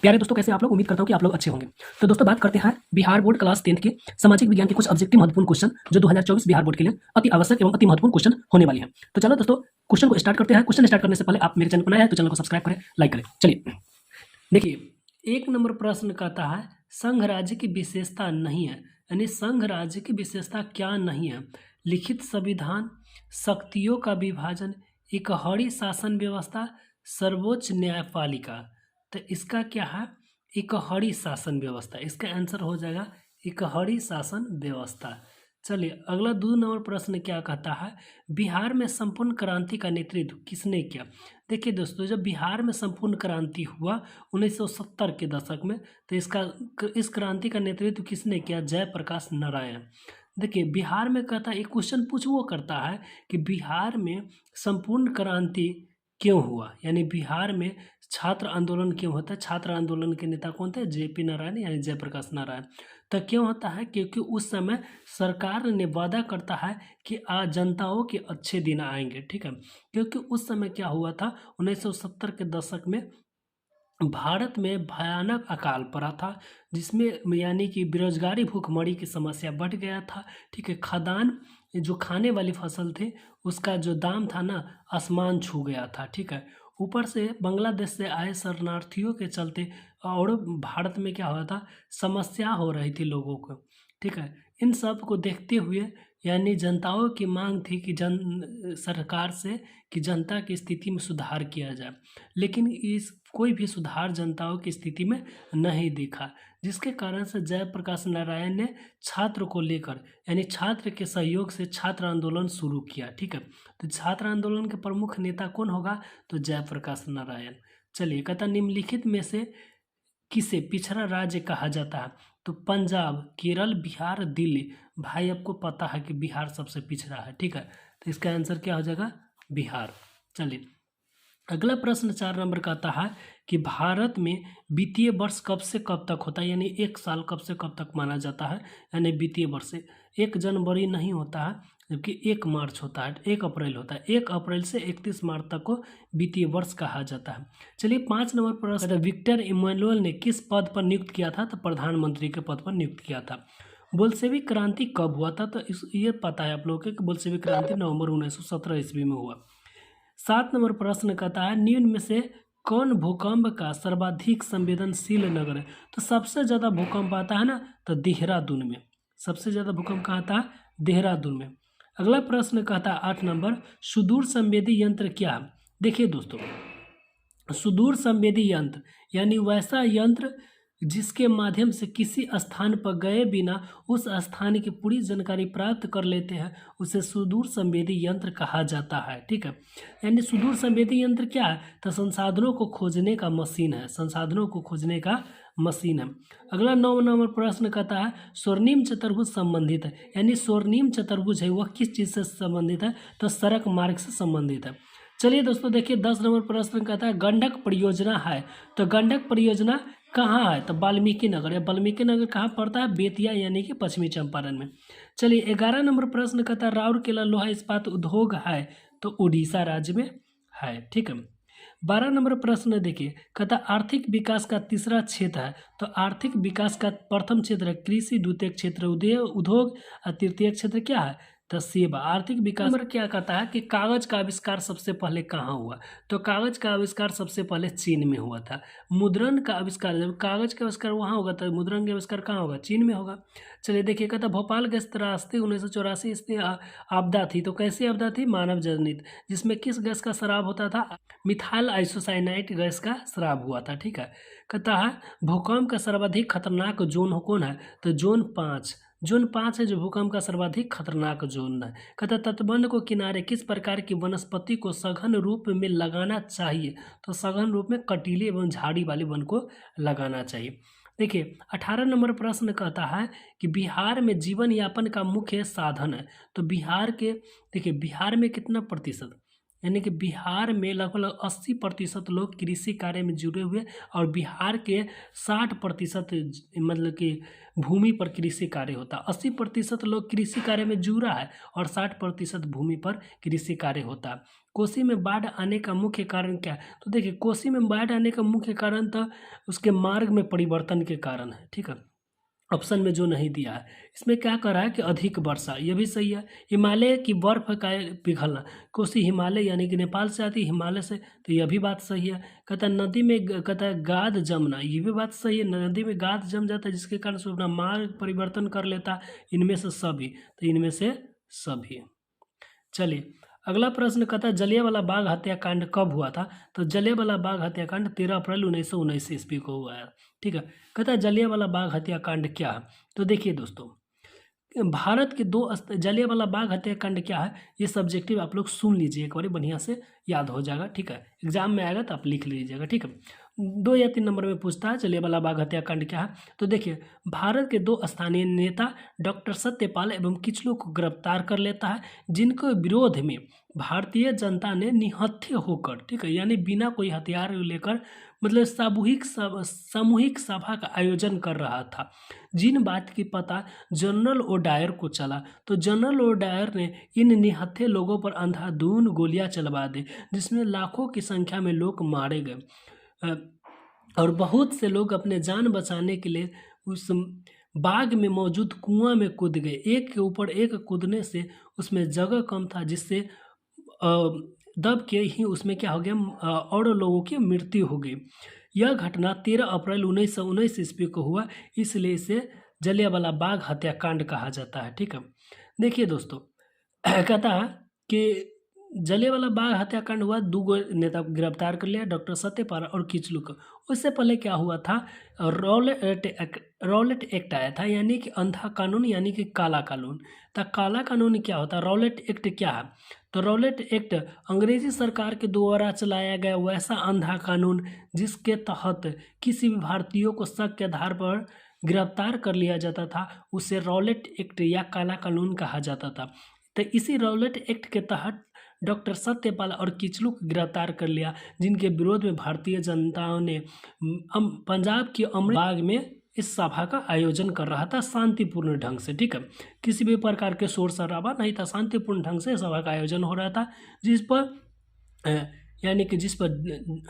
प्यारे दोस्तों, कैसे आप लोग? उम्मीद करता हूँ कि आप लोग अच्छे होंगे। तो दोस्तों, बात करते हैं बिहार बोर्ड क्लास 10th के सामाजिक विज्ञान के कुछ ऑब्जेक्टिव महत्वपूर्ण क्वेश्चन जो 2024 बिहार बोर्ड के लिए अति आवश्यक एवं अति महत्वपूर्ण क्वेश्चन होने वाले हैं। तो चलो दोस्तों, क्वेश्चन को स्टार्ट करते हैं। क्वेश्चन स्टार्ट करने से पहले आप मेरे चैनल पर नए हैं तो चैनल को सब्सक्राइब करें, लाइक करें। चलिए देखिए, 1 नंबर प्रश्न कहता है संघ राज्य की विशेषता नहीं है, यानी संघ राज्य की विशेषता क्या नहीं है? लिखित संविधान, शक्तियों का विभाजन, इकहरी शासन व्यवस्था, सर्वोच्च न्यायपालिका। तो इसका क्या है? इकहरी शासन व्यवस्था। इसका आंसर हो जाएगा इकहरी शासन व्यवस्था। चलिए अगला 2 नंबर प्रश्न क्या कहता है? बिहार में संपूर्ण क्रांति का नेतृत्व किसने किया? देखिए दोस्तों, जब बिहार में संपूर्ण क्रांति हुआ 1970 के दशक में, तो इस क्रांति का नेतृत्व किसने किया? जयप्रकाश नारायण। देखिए बिहार में कहता है, एक क्वेश्चन वो करता है कि बिहार में संपूर्ण क्रांति क्यों हुआ, यानी बिहार में छात्र आंदोलन क्यों होता है? छात्र आंदोलन के नेता कौन थे? जेपी नारायण यानी जयप्रकाश नारायण। तो क्यों होता है? क्योंकि उस समय सरकार ने वादा करता है कि जनताओं के अच्छे दिन आएंगे, ठीक है। क्योंकि उस समय क्या हुआ था, 1970 के दशक में भारत में भयानक अकाल पड़ा था, जिसमें यानी कि बेरोजगारी, भूखमरी की समस्या बढ़ गया था, ठीक है। खदान जो खाने वाली फसल थे उसका जो दाम था ना, आसमान छू गया था, ठीक है। ऊपर से बांग्लादेश से आए शरणार्थियों के चलते और भारत में क्या हुआ था, समस्या हो रही थी लोगों को, ठीक है। इन सब को देखते हुए यानी जनताओं की मांग थी कि सरकार से कि जनता की स्थिति में सुधार किया जाए, लेकिन कोई भी सुधार जनताओं की स्थिति में नहीं दिखा, जिसके कारण से जयप्रकाश नारायण ने छात्र को लेकर यानी छात्र के सहयोग से छात्र आंदोलन शुरू किया, ठीक है। तो छात्र आंदोलन के प्रमुख नेता कौन होगा? तो जयप्रकाश नारायण। चलिए कहता, निम्नलिखित में से किसे पिछड़ा राज्य कहा जाता है? तो पंजाब, केरल, बिहार, दिल्ली। भाई आपको पता है कि बिहार सबसे पिछड़ा है, ठीक है। तो इसका आंसर क्या हो जाएगा? बिहार। चलिए अगला प्रश्न 4 नंबर का आता है कि भारत में वित्तीय वर्ष कब से कब तक होता है, यानी एक साल कब से कब तक माना जाता है? यानी वित्तीय वर्ष से 1 जनवरी नहीं होता है, जबकि 1 मार्च होता है, 1 अप्रैल होता है। 1 अप्रैल से 31 मार्च तक को वित्तीय वर्ष कहा जाता है। चलिए 5 नंबर प्रश्न, विक्टर इमैनुअल ने किस पद पर नियुक्त किया था? तो प्रधानमंत्री के पद पर नियुक्त किया था। बोल्शेविक क्रांति कब हुआ था? तो ये पता है आप लोगों को कि बोल्शेविक क्रांति नवंबर 1917 ईस्वी में हुआ। 7 नंबर प्रश्न कहता है, निम्न में से कौन भूकंप का सर्वाधिक संवेदनशील नगर है? तो सबसे ज़्यादा भूकंप आता है ना, तो देहरादून में। सबसे ज़्यादा भूकंप कहाँ आता है? देहरादून में। अगला प्रश्न कहता है 8 नंबर, सुदूर संवेदी यंत्र क्या है? देखिए दोस्तों, सुदूर संवेदी यंत्र यानी वैसा यंत्र जिसके माध्यम से किसी स्थान पर गए बिना उस स्थान की पूरी जानकारी प्राप्त कर लेते हैं, उसे सुदूर संवेदी यंत्र कहा जाता है, ठीक है। यानी सुदूर संवेदी यंत्र क्या है? तो संसाधनों को खोजने का मशीन है, संसाधनों को खोजने का मशीन है। अगला 9 नंबर प्रश्न कहता है, स्वर्णिम चतुर्भुज संबंधित है, यानी स्वर्णिम चतुर्भुज है वह किस चीज़ से संबंधित है? तो सड़क मार्ग से संबंधित है। चलिए दोस्तों देखिए 10 नंबर प्रश्न कहता है, गंडक परियोजना है, तो गंडक परियोजना कहाँ है? तो वाल्मीकि नगर है। वाल्मीकि नगर कहाँ पड़ता है? बेतिया यानी कि पश्चिमी चंपारण में। चलिए 11 नंबर प्रश्न कहता है, राउरकेला लोहा इस्पात उद्योग है, तो उड़ीसा राज्य में है, ठीक है। 12 नंबर प्रश्न देखिए, कहता आर्थिक विकास का तीसरा क्षेत्र है, तो आर्थिक विकास का प्रथम क्षेत्र है कृषि, द्वितीय क्षेत्र उद्योग और तृतीय क्षेत्र क्या है? तो सेवा। आर्थिक विकास नंबर क्या कहता है कि कागज का आविष्कार सबसे पहले कहाँ हुआ? तो कागज का आविष्कार सबसे पहले चीन में हुआ था। मुद्रण का आविष्कार, जब कागज का आविष्कार वहाँ होगा तो मुद्रण का आविष्कार कहाँ होगा? चीन में होगा। चलिए देखिए कहता भोपाल गैस त्रासदी 1984 इसमें आपदा थी, तो कैसी आपदा थी? मानव जनित, जिसमें किस गैस का स्राव होता था? मिथाइल आइसोसाइनाइड गैस का स्राव हुआ था, ठीक है। कहता है भूकंप का सर्वाधिक खतरनाक जोन कौन है? तो जोन 5। जोन 5 है जो भूकंप का सर्वाधिक खतरनाक जोन है। कहता तटबंध को किनारे किस प्रकार की वनस्पति को सघन रूप में लगाना चाहिए? तो सघन रूप में कटीले एवं झाड़ी वाले वन को लगाना चाहिए। देखिए 18 नंबर प्रश्न कहता है कि बिहार में जीवन यापन का मुख्य साधन है, तो बिहार के देखिए बिहार में कितना प्रतिशत? यानी कि बिहार में लगभग 80% लोग कृषि कार्य में जुड़े हुए और बिहार के 60% मतलब कि भूमि पर कृषि कार्य होता है। 80% लोग कृषि कार्य में जुड़ा है और 60% भूमि पर कृषि कार्य होता है। कोसी में बाढ़ आने का मुख्य कारण क्या है? तो देखिए, कोसी में बाढ़ आने का मुख्य कारण तो उसके मार्ग में परिवर्तन के कारण है। ठीक है, ऑप्शन में जो नहीं दिया है, इसमें क्या कर रहा है कि अधिक वर्षा, ये भी सही है। हिमालय की बर्फ का पिघलना, कोसी हिमालय यानी कि नेपाल से आती है, हिमालय से, तो यह भी बात सही है। कहता है नदी में कहता है गाद जमना, ये भी बात सही है। नदी में गाद जम जाता है जिसके कारण से अपना मार्ग परिवर्तन कर लेता है। इनमें से सभी, तो इनमें से सभी। चलिए अगला प्रश्न कहता है जलियांवाला बाग हत्याकांड कब हुआ था? तो जलियांवाला बाग हत्याकांड 13 अप्रैल 1919 ईस्वी को हुआ है। ठीक है, कहता है जलियांवाला बाग हत्याकांड क्या है? तो देखिए दोस्तों, भारत के जलियांवाला बाग हत्याकांड क्या है, ये सब्जेक्टिव आप लोग सुन लीजिए एक बार, बढ़िया से याद हो जाएगा। ठीक है, एग्जाम में आएगा तो आप लिख लीजिएगा। ठीक है, 2 या 3 नंबर में पूछता है जलियांवाला बाग हत्याकांड क्या है। तो देखिए, भारत के 2 स्थानीय नेता डॉक्टर सत्यपाल एवं किचलू को गिरफ्तार कर लेता है, जिनके विरोध में भारतीय जनता ने निहत्थे होकर, ठीक है, यानी बिना कोई हथियार लेकर, मतलब सामूहिक सभा का आयोजन कर रहा था। जिन बात की पता जनरल ओडायर को चला, तो जनरल ओडायर ने इन निहत्थे लोगों पर अंधाधुंध गोलियां चलवा दी, जिसमें लाखों की संख्या में लोग मारे गए और बहुत से लोग अपने जान बचाने के लिए उस बाग में मौजूद कुआं में कूद गए। एक के ऊपर एक कूदने से उसमें जगह कम था, जिससे दब के ही उसमें क्या हो गया, और लोगों की मृत्यु हो गई। यह घटना 13 अप्रैल 1919 ईस्वी को हुआ, इसलिए इसे जलियांवाला बाग हत्याकांड कहा जाता है। ठीक है, देखिए दोस्तों, कहता है कि जलियांवाला बाग हत्याकांड हुआ, 2 नेता को गिरफ्तार कर लिया, डॉक्टर सत्यपाल और किचलू को। उससे पहले क्या हुआ था, रॉलेट एक्ट आया था, यानी कि अंधा कानून, यानी कि काला कानून। तो काला कानून क्या होता है, रॉलेट एक्ट क्या है? तो रॉलेट एक्ट अंग्रेजी सरकार के द्वारा चलाया गया वैसा अंधा कानून जिसके तहत किसी भी भारतीयों को शक के आधार पर गिरफ्तार कर लिया जाता था, उसे रॉलेट एक्ट या काला कानून कहा जाता था। तो इसी रॉलेट एक्ट के तहत डॉक्टर सत्यपाल और किचलू को गिरफ्तार कर लिया, जिनके विरोध में भारतीय जनताओं ने पंजाब के अमृतसर बाग में इस सभा का आयोजन कर रहा था शांतिपूर्ण ढंग से। ठीक है, किसी भी प्रकार के शोर शराबा नहीं था, शांतिपूर्ण ढंग से सभा का आयोजन हो रहा था, जिस पर यानी कि जिस पर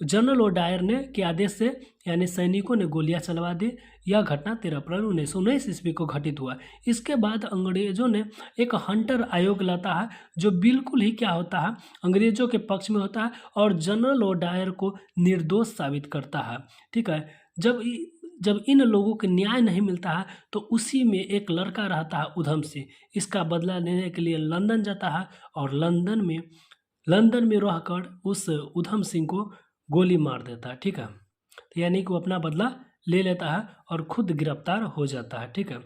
जनरल ओडायर ने के आदेश से यानी सैनिकों ने गोलियां चलवा दी। यह घटना 13 अप्रैल 1919 ईस्वी को घटित हुआ। इसके बाद अंग्रेजों ने एक हंटर आयोग लाता है, जो बिल्कुल ही क्या होता है, अंग्रेजों के पक्ष में होता है और जनरल ओडायर को निर्दोष साबित करता है। ठीक है, जब इन लोगों को न्याय नहीं मिलता है तो उसी में एक लड़का रहता है उधम सिंह, इसका बदला लेने के लिए लंदन जाता है और लंदन में रहकर उस उधम सिंह को गोली मार देता है। ठीक है, तो यानी कि वो अपना बदला ले लेता है और खुद गिरफ्तार हो जाता है। ठीक है,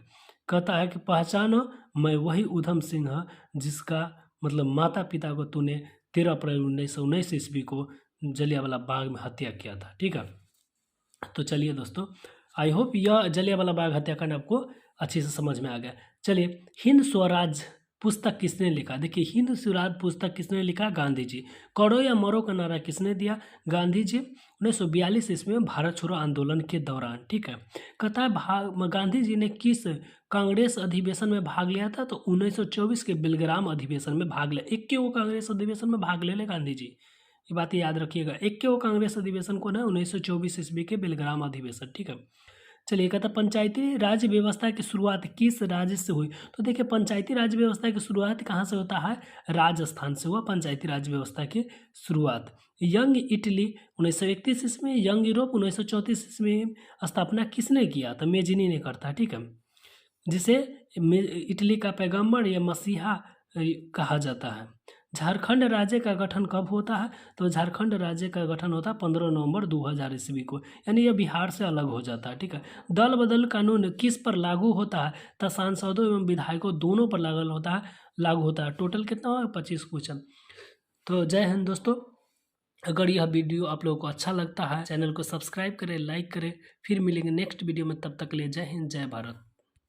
कहता है कि पहचानो, मैं वही उधम सिंह हूँ जिसका मतलब माता पिता को तूने 13 अप्रैल 1919 ईस्वी को जलियांवाला बाग में हत्या किया था। ठीक है, तो चलिए दोस्तों, आई होप यह जलियांवाला बाग हत्याकांड आपको अच्छे से समझ में आ गया। चलिए, हिंद स्वराज पुस्तक किसने लिखा? देखिए, हिंद स्वराज पुस्तक किसने लिखा? गांधी जी। करो या मरो का नारा किसने दिया? गांधी जी। 1942 ईस्वी में भारत छोड़ो आंदोलन के दौरान। ठीक है, कहता है गांधी जी ने किस कांग्रेस अधिवेशन में भाग लिया था? तो 1924 के बेलग्राम अधिवेशन में भाग लिया। 21 कांग्रेस अधिवेशन में भाग ले गांधी जी, ये बात याद रखिएगा। 21 कांग्रेस अधिवेशन को ना 1924 ईस्वी के बेलग्राम अधिवेशन। ठीक है, चलिए, कहता पंचायती राज व्यवस्था की शुरुआत किस राज्य से हुई? तो देखिए, पंचायती राज व्यवस्था की शुरुआत कहाँ से होता है? राजस्थान से हुआ पंचायती राज व्यवस्था की शुरुआत। यंग इटली 1931 ईस्वी, यंग यूरोप 1934 ईस्वी में स्थापना किसने किया? तो मेजिनी ने करता। ठीक है, जिसे इटली का पैगंबर या मसीहा कहा जाता है। झारखंड राज्य का गठन कब होता है? तो झारखंड राज्य का गठन होता है 15 नवंबर 2000 ईस्वी को, यानी यह बिहार से अलग हो जाता है। ठीक है, दल बदल कानून किस पर लागू होता है? तो सांसदों एवं विधायकों दोनों पर लागू होता है। टोटल कितना हुआ? 25 क्वेश्चन। तो जय हिंद दोस्तों, अगर यह वीडियो आप लोगों को अच्छा लगता है, चैनल को सब्सक्राइब करें, लाइक करें। फिर मिलेंगे नेक्स्ट वीडियो में, तब तक के लिए जय हिंद, जय भारत।